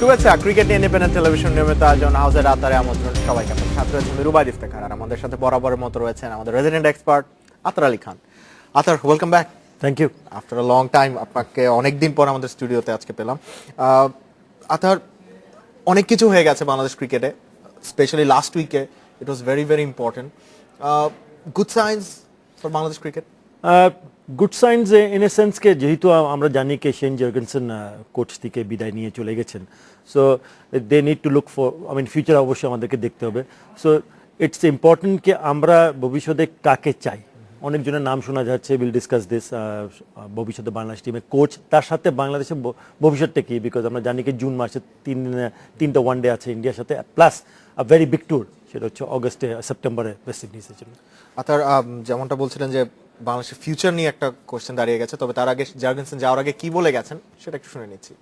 শুভেচ্ছা cricket independent television নিয়মিত আয়োজন হাউসের আতারে আমন্ত্রণ সবাইকে। আপনার সাথে রয়েছেন রুবাই ইফতেখার আর আমাদের সাথে বরাবরের মতো রয়েছেন আমাদের রেজিডেন্ট এক্সপার্ট আতার Ali Khan. Athar, welcome back. Thank you. After a long time আপনাকে অনেকদিন পর আমাদের স্টুডিওতে আজকে পেলাম। আতার, অনেক কিছু হয়ে গেছে বাংলাদেশ ক্রিকেটে, স্পেশালি লাস্ট উইকে it was very very important. Good signs for Bangladesh cricket. Good signs in a sense কে যেহেতু আমরা জানি কে শেন জার্গেনসন কোচ থেকে বিদায় নিয়ে চলে গেছেন, so they need to look for future অবশ্যই আমাদেরকে দেখতে হবে। সো ইটস ইম্পর্টেন্ট কে আমরা ভবিষ্যতে কাকে চাই। অনেকজনের নাম শোনা যাচ্ছে, উইল ডিসকাস দিস। ভবিষ্যতে বাংলাদেশ টিমের কোচ, তার সাথে বাংলাদেশের ভবিষ্যৎটা কি, বিকজ আমরা জানি কি জুন মাসে তিনটা ওয়ানডে আছে ইন্ডিয়ার সাথে, plus a very big tour, সেটা হচ্ছে অগস্টে সেপ্টেম্বরে ওয়েস্ট ইন্ডিজের জন্য। আতার, যেমনটা বলছিলেন যে বাংলাদেশের ফিউচার নিয়ে একটা কোশ্চেন দাঁড়িয়ে গেছে, তবে তার আগে জার্গেনসন যাওয়ার আগে কি বলে গেছেন সেটা একটু শুনে নিচ্ছি।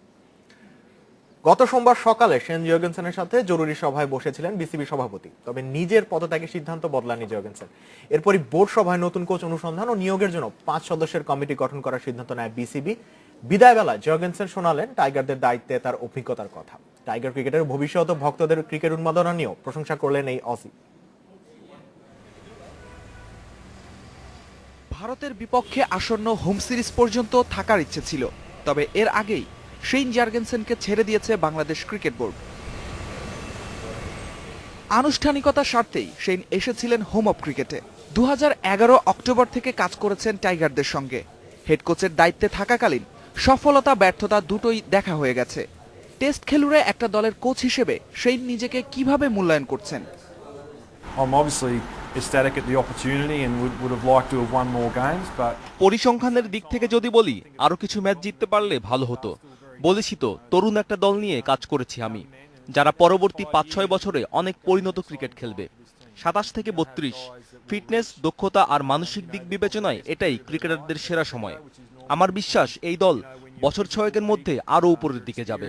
গত সোমবার সকালে শেন জার্গেনসনের সাথে জরুরি সভায় বসেছিলেন বিসিবি সভাপতি, তবে নিজের পদত্যাগের সিদ্ধান্ত বদলাননি জার্গেনসন। এরপরই বোর্ড সভায় নতুন কোচ অনুসন্ধান ও নিয়োগের জন্য 5 সদস্যের কমিটি গঠন করার সিদ্ধান্ত নেয় বিসিবি। বিদায় বেলায় জার্গেনসন শোনালেন টাইগারদের দায়িত্বে তার অভিজ্ঞতার কথা। টাইগার ক্রিকেটের ভবিষ্যৎ ও ভক্তদের ক্রিকেট উন্মাদনা নিয়েও প্রশংসা করলেন এই অসি। ভারতের বিপক্ষে আসন্ন হোম সিরিজ পর্যন্ত থাকার ইচ্ছে ছিল, তবে এর আগেই শেন জার্গেনসনকে ছেড়ে দিয়েছে বাংলাদেশ ক্রিকেট বোর্ড। আনুষ্ঠানিকতার স্বার্থেই শেন এসেছিলেন হোম অফ ক্রিকেটে। 2011 অক্টোবর থেকে কাজ করেছেন টাইগারদের সঙ্গে। হেড কোচের দায়িত্বে থাকাকালীন সফলতা ব্যর্থতা দুটোই দেখা হয়ে গেছে। টেস্ট খেলুড়ে একটা দলের কোচ হিসেবে শেন নিজেকে কিভাবে মূল্যায়ন করছেন? পরিসংখ্যানের দিক থেকে যদি বলি, আরো কিছু ম্যাচ জিততে পারলে ভালো হতো। বলেছি তো, তরুণ একটা দল নিয়ে কাজ করেছি আমি, যারা পরবর্তী 5-6 বছরে অনেক পরিণত ক্রিকেট খেলবে। 27 থেকে 32, ফিটনেস, দক্ষতা আর মানসিক দিক বিবেচনায় এটাই ক্রিকেটারদের সেরা সময়। আমার বিশ্বাস এই দল বছর 6-এর মধ্যে আরো উপরের দিকে যাবে।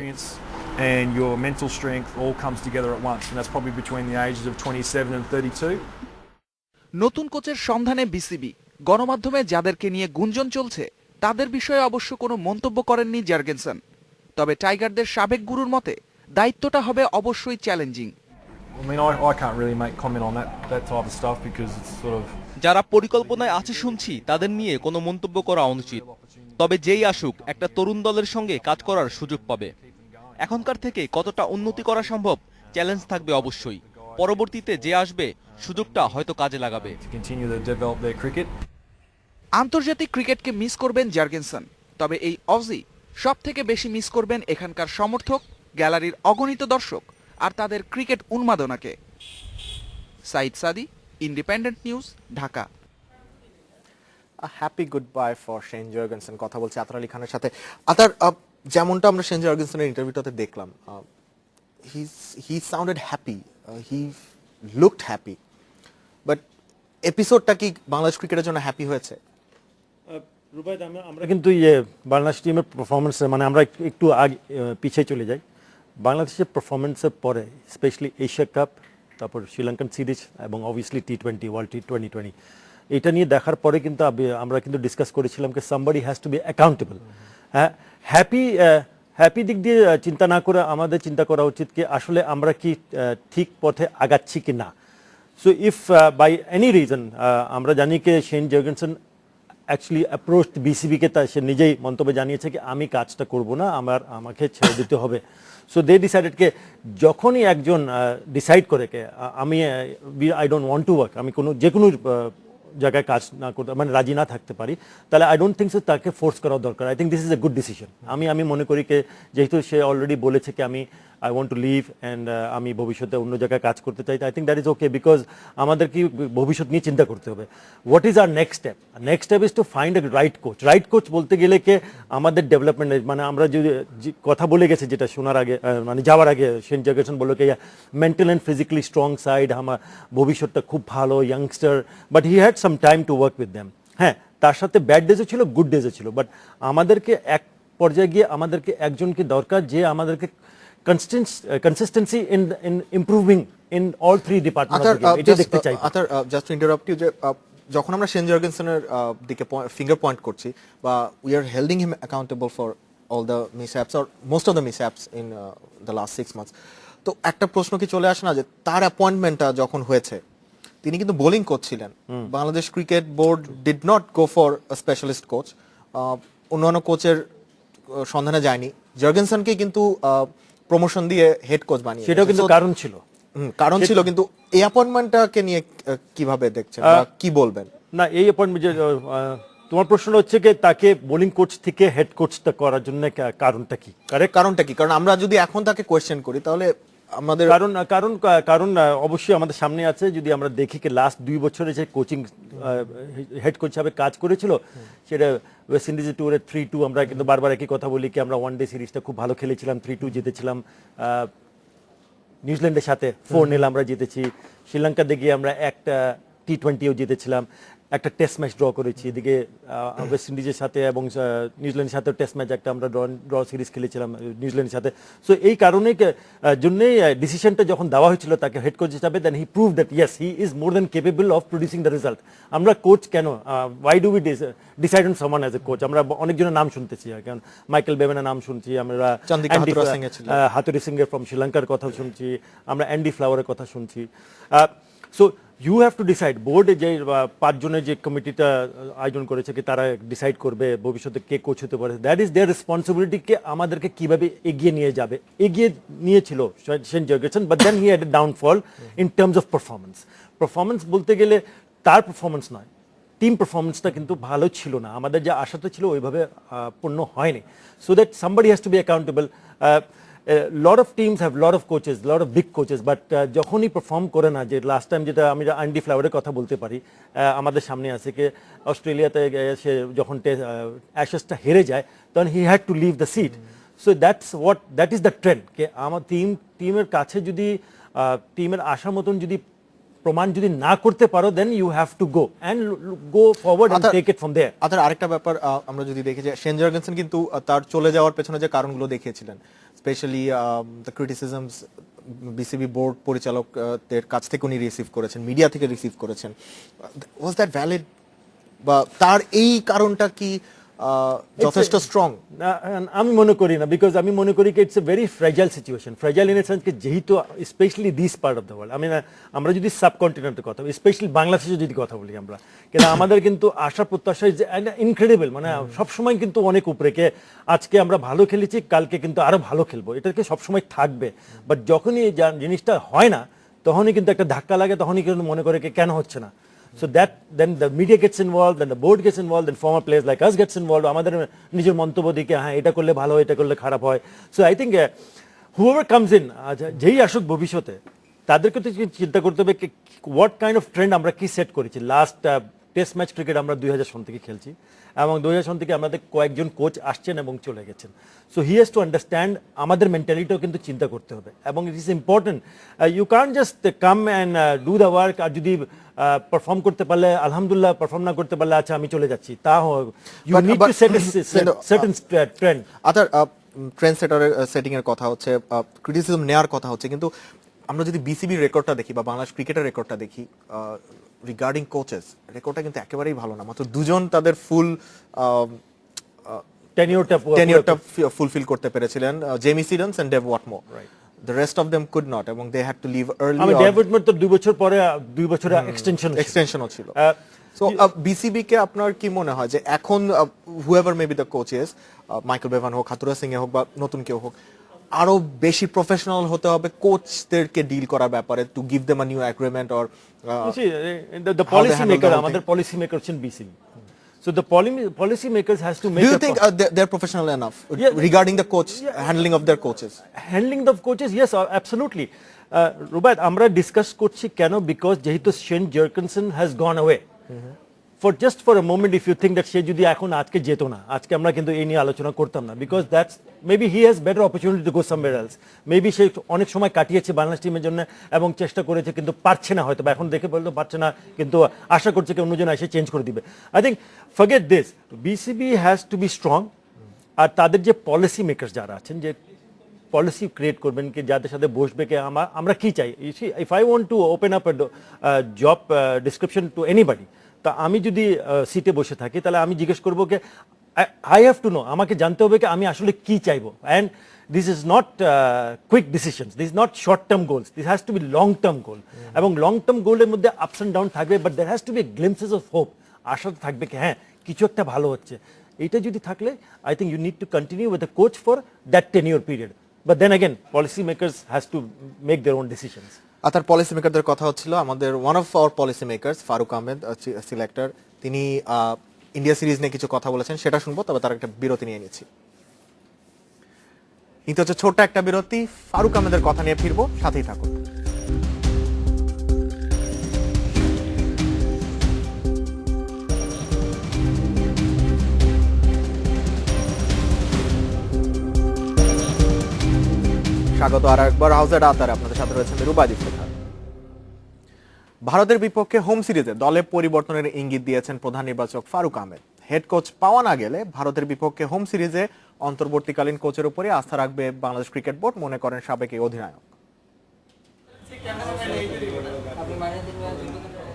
And your mental strength all comes together at once, and that's probably between the ages of 27 and 32. নতুন কোচের সন্ধানে বিসিবি। গণমাধ্যমে যাদেরকে নিয়ে গুঞ্জন চলছে তাদের বিষয়ে অবশ্য কোনো মন্তব্য করেননি জার্গেনসন। তবে টাইগারদের সাবেক গুরুর মতে দায়িত্বটা হবে অবশ্যই challenging. I can't really make comment on that type of stuff because it's sort of. যারা পরিকল্পনায় আছে শুনছি, তাদের নিয়ে কোনো মন্তব্য করা অনুচিত। তবে যেই আসুক, একটা তরুণ দলের সঙ্গে কাজ করার সুযোগ পাবে। এখনকার থেকে কতটা উন্নতি করা সম্ভব, চ্যালেঞ্জ থাকবে অবশ্যই। পরবর্তীতে যে আসবে, সুযোগটা হয়তো কাজে লাগাবে। আন্তর্জাতিক ক্রিকেটকে মিস করবেন জার্গেনসন, তবে এই অজি সব থেকে বেশি মিস করবেন এখানকার সমর্থক, গ্যালারির অগণিত দর্শক আর তাদের ক্রিকেট উন্মাদনাকে। Saeed Sadi, independent news, Dhaka. Happy good bye for Shane Jurgensen. কথা বলছি আতার আলী খানের সাথে। আতার, যেমনটা আমরা শেন জার্গেনসনের ইন্টারভিউটাতে দেখলাম, he sounded happy, he looked happy, but এপিসোডটা কি বাংলাদেশ ক্রিকেটের জন্য হ্যাপি হয়েছে? রুবাই, আমরা কিন্তু বাংলাদেশ টিমের পারফরমেন্স, আমরা একটু আগে পিছিয়ে চলে যাই। বাংলাদেশের পারফরমেন্সের পরে স্পেশালি এশিয়া কাপ, তারপর শ্রীলঙ্কান সিরিজ এবং অবভিয়াসলি T20 ওয়ার্ল্ড T20, এটা নিয়ে দেখার পরে কিন্তু আমরা কিন্তু ডিসকাস করেছিলাম যে somebody has to B accountable. হ্যাঁ, হ্যাপি দিক দিয়ে চিন্তা না করে আমাদের চিন্তা করা উচিত কি আসলে আমরা কি ঠিক পথে আগাচ্ছি কি না। So if by any reason, আমরা জানি কি শেন জার্গেনসন অ্যাকচুয়ালি অ্যাপ্রোচ বিসিবিকে, তা সে নিজেই মন্তব্যে জানিয়েছে কি আমি কাজটা করব না, আমাকে ছেড়ে দিতে হবে। সো দে ডিসাইডেড কে যখনই একজন ডিসাইড করে কে আমি I don't want to work, আমি যে কোনো জায়গায় কাজ না করতে রাজি না থাকতে পারি, তাহলে আই ডোন্ট থিঙ্ক সো তাকে ফোর্স করা দরকার। I think this is a good decision. আমি মনে করি যে যেহেতু সে অলরেডি বলেছে কি আমি I want to leave and আমি ভবিষ্যতে অন্য জায়গায় কাজ করতে চাই, I think that is okay, because আমাদের কি ভবিষ্যৎ নিয়ে চিন্তা করতে হবে। What is our next step? Next step is to find a right coach বলতে গেলে কে আমাদের ডেভেলপমেন্ট, আমরা যদি কথা বলে গেছে যেটা শোনার আগে, যাওয়ার আগে শেন জার্গেনসন বললো কি mental and physically strong side, আমার ভবিষ্যৎটা খুব ভালো, youngster, but he had some time to work with them. হ্যাঁ, তার সাথে ব্যাড ডেজও ছিল, গুড ডেজও ছিল, বাট আমাদেরকে এক পর্যায়ে গিয়ে আমাদেরকে একজনকে দরকার যে আমাদেরকে consistency in improving in all three departments. এটা দেখতে চাই। জাস্ট টু ইন্টারাপ্ট ইউ, যে যখন আমরা শেন জার্গেনসনের দিকে ফিঙ্গার পয়েন্ট করছি বা we are holding him accountable for all the mishaps or most of the mishaps in the last 6 months. তো একটা প্রশ্ন কি চলে আসে না যে তার অ্যাপয়েন্টমেন্টটা যখন হয়েছে তিনি কিন্তু বোলিং কোচ ছিলেন, Bangladesh cricket board did not go for a specialist coach, অন্যান্য কোচের সন্ধানে যায়নি, জার্গেনসনকে কিন্তু প্রমোশন দিয়ে হেড কোচ বানিয়ে, সেটাও কিন্তু কারণ ছিল। কারণ ছিল, কিন্তু এই অ্যাপয়েন্টমেন্টটাকে নিয়ে কিভাবে দেখছেন বা কি বলবেন? না, এই অ্যাপয়েন্টমেন্ট তোমার প্রশ্ন হচ্ছে কি তাকে বোলিং কোচ থেকে হেড কোচটা করার জন্য কারণটা কি? কারণটা কি? কারণ আমরা যদি এখন তাকে কোয়েশ্চেন করি তাহলে আমাদের কারণ কারণ কারণ অবশ্যই আমাদের সামনে আছে। যদি আমরা দেখি কি লাস্ট 2 বছরে যে কোচিং হেড কোচ হিসাবে কাজ করেছিল, সেটা ওয়েস্ট ইন্ডিজ ট্যুরে 3-2, আমরা কিন্তু বারবার একই কথা বলি কি আমরা 1 ডে সিরিজটা খুব ভালো খেলেছিলাম, 3-2 জিতেছিলাম, নিউজিল্যান্ডের সাথে 4-0 আমরা জিতেছি, শ্রীলঙ্কা দিকে আমরা একটা T20ও জিতেছিলাম, একটা টেস্ট ম্যাচ ড্র করেছি, এদিকে ওয়েস্ট ইন্ডিজের সাথে এবং নিউজিল্যান্ডের সাথে টেস্ট ম্যাচ একটা আমরা ড্র সিরিজ খেলেছিলাম নিউজিল্যান্ডের সাথে। সো এই কারণে জন্যই ডিসিশনটা যখন দেওয়া হয়েছিল তাকে হেড কোচ হিসাবে, then he prove that yes he is more than capable of producing the result. আমরা কোচ কেন, why do we decide on someone as a coach? আমরা অনেকজনের নাম শুনতেছি, কারণ মাইকেল বেভেনের নাম শুনছি, আমরা হাতুরি সিং এর ফ্রম শ্রীলঙ্কার কথা শুনছি, আমরা অ্যান্ডি ফ্লাওয়ারের কথা শুনছি। So you have to decide, বোর্ডে যে 5 জনের যে কমিটিটা আয়োজন করেছে কি তারা ডিসাইড করবে ভবিষ্যতে কে কোচ হতে পারে, দ্যাট ইজ দেয়ার রেসপন্সিবিলিটি, কে আমাদেরকে কিভাবে এগিয়ে নিয়ে যাবে। এগিয়ে নিয়েছিল Shane Jurgensen, but then he had a downfall in terms of performance বলতে গেলে তার পারফরমেন্স নয়, টিম পারফরমেন্সটা কিন্তু ভালো ছিল না, আমাদের যে আশাটা ছিল ওইভাবে পূর্ণ হয়নি। So that somebody has to B accountable. lot of teams have lot of coaches, lot of big coaches, but যখনই পারফর্ম করে না, যে লাস্ট টাইম যেটা আমি অ্যান্ডি ফ্লাওয়ারের কথা বলতে পারি, আমাদের সামনে আছে কি অস্ট্রেলিয়াতে সে যখন অ্যাশেসটা হেরে যায় তখন he had to leave the seat. So that is the trend, কে আমার টিমের কাছে যদি টিমের আশার মতন যদি প্রমাণ যদি না করতে পারো, then you have to go forward and take it from there. আরেকটা ব্যাপার আমরা যদি দেখি যে শেন জার্গেনসন কিন্তু তার চলে যাওয়ার পেছনে যে কারণগুলো দেখিয়েছিলেন, specially the criticisms BCB board পরিচালকদের কাছ থেকে উনি রিসিভ করেছেন, মিডিয়া থেকে রিসিভ করেছেন, ওয়াজ দ্যাট ভ্যালিড বা তার এই কারণটা কি যথেষ্ট স্ট্রং? আমি মনে করি না, বিকজ আমি মনে করি কি it's a very fragile situation. Fragile in a sense কি যেহেতু specially this part of the world, আমরা যদি সাবকন্টিনেন্টের কথা বলি, স্পেশালি বাংলাদেশে যদি কথা বলি আমরা, কিন্তু আমাদের কিন্তু আশা প্রত্যাশা ইনক্রেডিবল, মানে সবসময় কিন্তু অনেক উপরে, কে আজকে আমরা ভালো খেলেছি কালকে কিন্তু আরো ভালো খেলবো, এটাকে সবসময় থাকবে। বাট যখনই জিনিসটা হয় না তখনই কিন্তু একটা ধাক্কা লাগে, তখনই কিন্তু মনে করে কেন হচ্ছে না। So then the media gets involved, then the board gets involved, then former players like us gets involved. আমাদের নিজের মন্তব্য দিকে হ্যাঁ এটা করলে ভালো হয়, এটা করলে খারাপ হয়। So I think whoever comes in, যেই আসুক ভবিষ্যতে, তাদেরকে তো চিন্তা করতে হবে what kind of trend আমরা কি সেট করেছি। লাস্ট টেস্ট ম্যাচ ক্রিকেট আমরা 2000 সন থেকে খেলছি, এবং 2000 সন থেকে আমাদের কয়েকজন কোচ আসছেন এবং চলে গেছেন। So he has to understand, আমাদের মেন্টালিটিও কিন্তু চিন্তা করতে হবে, এবং it is important. You can just come and do the work, আর যদি পারফর্ম করতে পারলে আলহামদুলিল্লাহ, পারফর্ম না করতে পারলে আচ্ছা আমি চলে যাচ্ছি, তা you need to set certain trend. Other trend setting এর কথা হচ্ছে, ক্রিটিসিজম নেওয়ার কথা হচ্ছে, কিন্তু আমরা যদি বিসিবির রেকর্ডটা দেখি বা বাংলাদেশ ক্রিকেটের রেকর্ডটা দেখি, রিগার্ডিং কোচেস রেকর্ডটা কিন্তু একেবারেই ভালো না। মাত্র 2 জন তাদের ফুল টেনিওরটা ফুলফিল করতে পেরেছিলেন, Jamie Siddons and Dav Whatmore. The rest of them could not, এবং they had to leave early. Dav Whatmore তো 2 বছর পরে 2 বছরের এক্সটেনশনও ছিল। সো বিসিবি কে আপনার কি মনে হয় যে এখন whoever maybe the coach is, Michael Bevan হোক, হাতুরা সিং এ হোক বা নতুন কেউ হোক, আরো বেশি প্রফেশনাল হতে হবে কোচদেরকে ডিল করার ব্যাপারে, to give them a new agreement or the policy maker, আমাদের পলিসি মেকার হচ্ছেন BCB. So the policy makers has to make. Do you think they're professional enough regarding the coach handling of their coaches? Handling of coaches, yes, absolutely. Rubaiyat, আমরা discuss করছি কেন? Because যেহেতু Shane Jurgensen has gone away. For just for a moment, if you think that সে যদি এখন আজকে যেত না, আজকে আমরা কিন্তু এই নিয়ে আলোচনা করতাম না, because that's maybe he has better opportunity to go somewhere else. Maybe সে অনেক সময় কাটিয়েছে বাংলাদেশ টিমের জন্য এবং চেষ্টা করেছে, কিন্তু পারছে না, হয়তো বা এখন দেখে বলতে পারছে না, কিন্তু আশা করছে কি অন্যজন এসে চেঞ্জ করে দিবে। I think forget this, BCB has to be strong. আর তাদের যে পলিসি মেকার্স যারা আছেন, যে পলিসি ক্রিয়েট করবেন, কি যাদের সাথে বসবে, কি আমরা কি চাই। If I want to open up job description two anybody, তা আমি যদি সিটে বসে থাকি তাহলে আমি জিজ্ঞেস করবো যে আই হ্যাভ টু নো, আমাকে জানতে হবে কি আমি আসলে কি চাইবো। And this is not quick decisions, this is not short term goals, this has to be long term goal. এবং লং টার্ম গোলের মধ্যে আপস অ্যান্ড ডাউন থাকবে, but there has to be glimpses of hope, আশা থাকবে কি হ্যাঁ কিছু একটা ভালো হচ্ছে। এইটা যদি থাকলে I think you need to continue with the coach for that tenure period, but then again policy makers has to make their own decisions. Athar policy মেকারদের কথা হচ্ছিল, আমাদের one of our policy makers Faruque Ahmed selector, তিনি India series নিয়ে কিছু কথা বলেছেন, সেটা শুনবো, তবে তার একটা বিরতি নিয়ে নিচ্ছি। নিতে হচ্ছে ছোট্ট একটা বিরতি, ফারুক আহমেদের কথা নিয়ে ফিরবো, সাথেই থাকুন। স্বাগত আর একবার হাউজের আতার, আপনাদের সাথে রয়েছেন রুবাই ইফতেখার। ভারতের বিপক্ষে হোম সিরিজে দলে পরিবর্তনের ইঙ্গিত দিয়েছেন প্রধান নির্বাচক ফারুক আহমেদ। হেড কোচ পাওয়া না গেলে ভারতের বিপক্ষে হোম সিরিজে অন্তর্বর্তীকালীন কোচের উপরে আস্থা রাখবে বাংলাদেশ ক্রিকেট বোর্ড, মনে করেন সাবেক এই অধিনায়ক।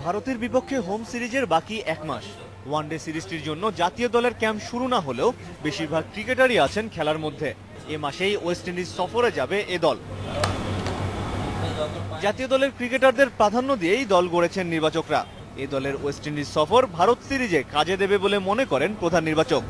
ভারতের বিপক্ষে হোম সিরিজের বাকি 1 মাস। ওয়ানডে সিরিজটির জন্য জাতীয় দলের ক্যাম্প শুরু না হলেও বেশিরভাগ ক্রিকেটারই আছেন খেলার মধ্যে। এ মাসেই ওয়েস্ট ইন্ডিজ সফরে যাবে এ দল। জাতীয় দলের ক্রিকেটারদের প্রাধান্য দিয়েই দল গড়েছেন নির্বাচকরা। এ দলের ওয়েস্ট ইন্ডিজ সফর ভারত সিরিজে কাজে দেবে বলে মনে করেন প্রধান নির্বাচক।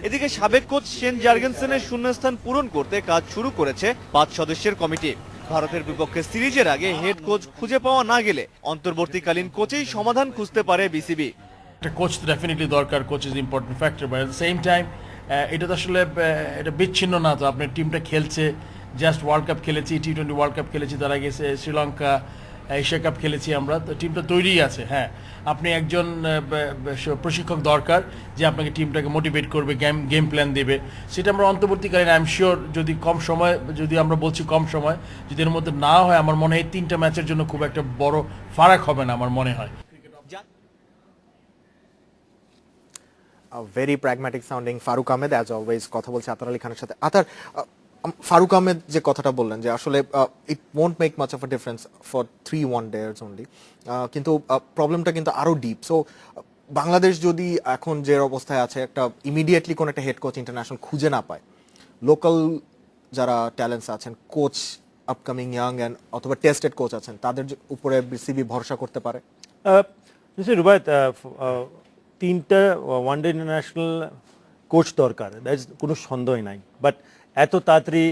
এদিকে সাবেক কোচ শেন জার্গেনসেনের শূন্যস্থান পূরণ করতে কাজ শুরু করেছে 5 সদস্যের কমিটি। ভারতের বিপক্ষে সিরিজের আগে হেড কোচ খুঁজে পাওয়া না গেলে অন্তর্বর্তীকালীন কোচেই সমাধান খুঁজতে পারে বিসিবি। একটা কোচ তো ডেফিনেটলি দরকার, coach is important factor, but at the same time এটা তো আসলে এটা বিচ্ছিন্ন না, তো আপনার টিমটা খেলছে, জাস্ট ওয়ার্ল্ড কাপ খেলেছি, টি20 ওয়ার্ল্ড কাপ খেলেছি, তার আগে শ্রীলঙ্কা এশিয়া কাপ খেলেছি আমরা, তো টিমটা তৈরিই আছে। হ্যাঁ, আপনি একজন প্রশিক্ষক দরকার যে আপনাকে টিমটাকে মোটিভেট করবে, গেম প্ল্যান দেবে। সেটা আমরা অন্তর্বর্তীকালীন আই এম শিওর, যদি কম সময়, যদি আমরা বলছি কম সময়, যদি এর মধ্যে না হয়, আমার মনে হয় এই 3টা ম্যাচের জন্য খুব একটা বড় ফারাক হবে না আমার মনে হয়। Very pragmatic sounding Faruque Ahmed, as always কথা বলছে আতার আলী খানের সাথে। আতার, ফারুক আহমেদ যে কথাটা বললেন যে আসলে it won't make much of a difference for 3 one dayers only, কিন্তু প্রবলেমটা কিন্তু আরো ডিপ। সো বাংলাদেশ যদি এখন যে অবস্থায় আছে, একটা ইমিডিয়েটলি কোন একটা হেড কোচ ইন্টারন্যাশনাল খুঁজে না পায়, লোকাল যারা ট্যালেন্টস আছেন, কোচ আপকামিং ইয়াং অ্যান্ড অথবা টেস্টেড কোচ আছেন, তাদের উপরে বিসিবি ভরসা করতে পারে? রুবায়ত, 3টা ওয়ানডে ইন্টারন্যাশনাল কোচ দরকার, দ্যাট ইজ কোনো সন্দেহই নাই। বাট এত তাড়াতাড়ি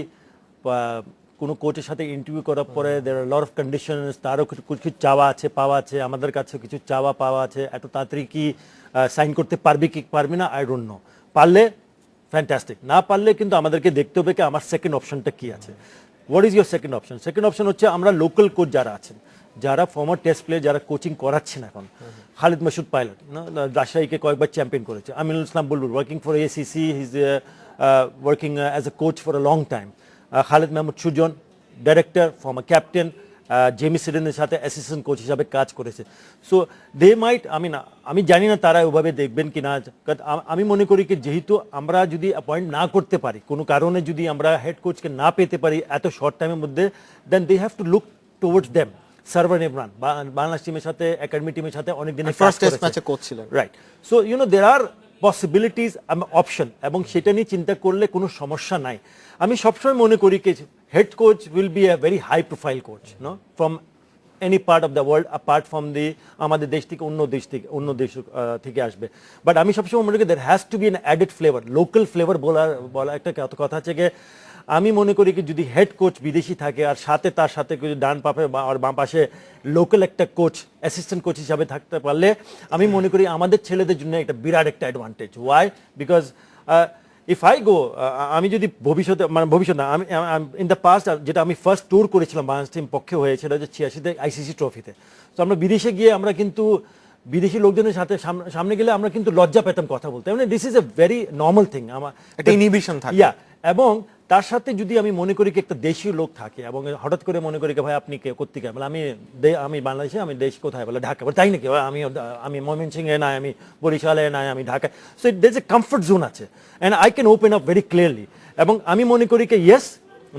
কোনো কোচের সাথে ইন্টারভিউ করার পরে দেয়ার আর লট অফ কন্ডিশনস, তারও কিছু চাওয়া আছে, পাওয়া আছে, আমাদের কাছে কিছু চাওয়া পাওয়া আছে। এত তাড়াতাড়ি কি সাইন করতে পারবি কি পারবি না, আই ডোন্ট নো। পারলে ফ্যান্টাস্টিক, না পারলে কিন্তু আমাদেরকে দেখতে হবে কি আমার সেকেন্ড অপশনটা কি আছে। What is your second option? Second option হচ্ছে আমরা লোকাল কোচ যারা আছেন, যারা ফর্মার টেস্ট প্লেয়ার, যারা কোচিং করাচ্ছেন এখন, খালিদ মাসুদ পাইলট রাজশাহীকে কয়েকবার চ্যাম্পিয়ন করেছে, Aminul Islam Bulbul working for ACC, he is working as a coach for a long time, Khaled Mahmud Sujon director, former captain, Jamie সিডেনের সাথে অ্যাসিস্ট্যান্ট কোচ হিসাবে কাজ করেছে। সো দে মাইট, আমি জানি না তারা ওভাবে দেখবেন কি না। আমি মনে করি কি যেহেতু আমরা যদি অ্যাপয়েন্ট না করতে পারি, কোনো কারণে যদি আমরা হেড কোচকে না পেতে পারি এত শর্ট টাইমের মধ্যে, then they have to look towards them. Sarwar Imran Bangladesh টিমের সাথে, একাডেমি টিমের সাথে অনেক দিন ফার্স্ট টেস্ট ম্যাচে কোচ ছিলেন, right? So you know there are possibilities, option, এবং সেটা নিয়ে চিন্তা করলে কোনো সমস্যা নাই। আমি সবসময় মনে করি কি head coach will be a very high profile coach, no, from any part of the world, apart from the আমাদের দেশ থেকে, অন্য দেশ থেকে আসবে। বাট আমি সবসময় মনে করি দের has to be an added flavour, local flavour বলা একটা কথা আছে যে আমি মনে করি কি যদি হেড কোচ বিদেশি থাকে আর সাথে তার সাথে কিছু ডান পাশে আর বাম পাশে লোকাল একটা কোচ, অ্যাসিস্ট্যান্ট কোচ হিসাবে থাকতে পারলে আমি মনে করি আমাদের ছেলেদের জন্য একটা বিরাট একটা advantage. Why? Because if I go, আমি যদি ভবিষ্যতে, মানে ভবিষ্যৎ না, আমি ইন দ্য পাস্ট যেটা আমি ফার্স্ট ট্যুর করেছিলাম বাংলাদেশ টিম পক্ষে হয়েছে, সেটা হচ্ছে 86-তে আইসিসি ট্রফিতে। তো আমরা বিদেশে গিয়ে আমরা কিন্তু বিদেশি লোকজনের সাথে সামনে গেলে আমরা কিন্তু লজ্জা পেতাম কথা বলতে, মানে this is a very normal thing, আমার একটা ইনহিবিশন থাকে। ইয়া, এবং তার সাথে যদি আমি মনে করি কি একটা দেশীয় লোক থাকে এবং হঠাৎ করে মনে করি কি ভাই আপনি কে কোত্থেকে, বলে আমি বাংলাদেশে, আমি দেশ কোথায়, বলে ঢাকা, বলে তাই নাকি, আমি ময়মনসিংহে নাই, আমি বরিশালে নাই, আমি ঢাকায়। So there is a comfort zone আছে and I can open up very clearly. এবং আমি মনে করি কি yes,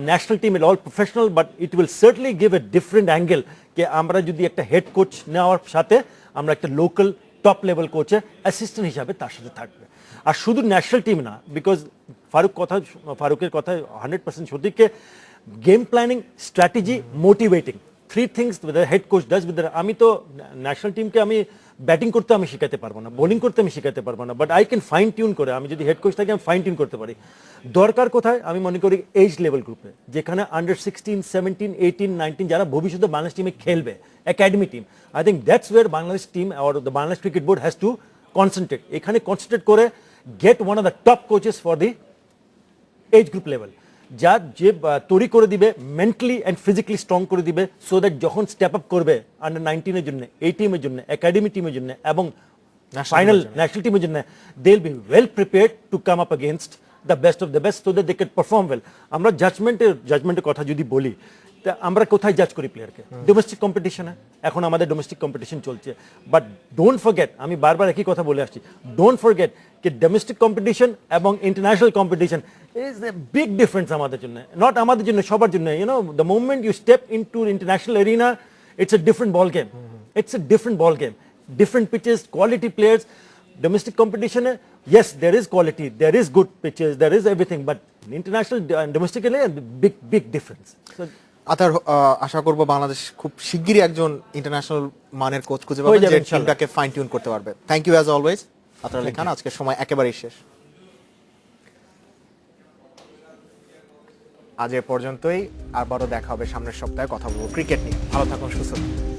national team is all professional, but it will certainly give a different angle কে আমরা যদি একটা হেড কোচ নেওয়ার সাথে আমরা একটা লোকাল টপ লেভেল কোচের অ্যাসিস্ট্যান্ট হিসাবে তার সাথে থাকবে। আর শুধু ন্যাশনাল টিম না, বিকজ ফারুকের কথা 100% সঠিক, game planning, strategy, motivating, 3 things the head coach does with আমি তো ন্যাশনাল টিমকে আমি ব্যাটিং করতে আমি শেখাতে পারবো না, বোলিং করতে আমি শেখাতে পারবো না, but I can fine tune করে, আমি যদি হেড কোচ থাকি আমি ফাইন টিউন করতে পারি। দরকার কোথায় আমি মনে করি এজ লেভেল গ্রুপে, যেখানে আন্ডার 16, 17, 18, 19 যারা ভবিষ্যতে বাংলাদেশ টিমে খেলবে, academy team, I think that's where Bangladesh team or the Bangladesh cricket board has to concentrate. এখানে কনসেন্ট্রেট করে get one of the top coaches for the age group level, যা যে তৈরি করে দিবে, মেন্টালি অ্যান্ড ফিজিক্যালি স্ট্রং করে দিবে, সো দ্যাট যখন স্টেপ আপ করবে আন্ডার 19-এর জন্য, এই টিমের জন্য, একাডেমি টিমের জন্য এবং ফাইনাল ন্যাশনাল টিমের জন্য, they will be well prepared to come up against the best of the best, so that they can perform well. আমরা জাজমেন্টের কথা যদি বলি, তা আমরা কোথায় জাজ করি প্লেয়ারকে? ডোমেস্টিক কম্পিটিশনে। এখন আমাদের ডোমেস্টিক কম্পিটিশন চলছে, বাট ডোন্ট ফরগেট, আমি বারবার একই কথা বলে আসছি, ডোন্ট ফরগেট কি ডোমেস্টিক কম্পিটিশন এবং international competition is a big difference আমাদের জন্য, নট আমাদের জন্য, সবার জন্য। You know, the moment you step into international arena, it's a different ball game, it's a different ball game, different pitches, quality players. Domestic competition, yes, there is quality, there is good pitches, there is everything, but international and domestically, big difference. So, আতার, আশা করব বাংলাদেশ খুব শিগগিরই একজন international মানের coach খুঁজে হয়ে পাবে যাবে যে ইনশাআল্লাহ। টিমটাকে ফাইন টিউন করতে পারবে। থ্যাংক ইউ অ্যাজ অলওয়েজ আতার আলী খান, আজকের সময় একেবারেই শেষ। আজ এ পর্যন্তই, আবারও দেখা হবে সামনের সপ্তাহে, কথা বলবো ক্রিকেট নিয়ে। ভালো থাকুন, সুস্থ থাকুন।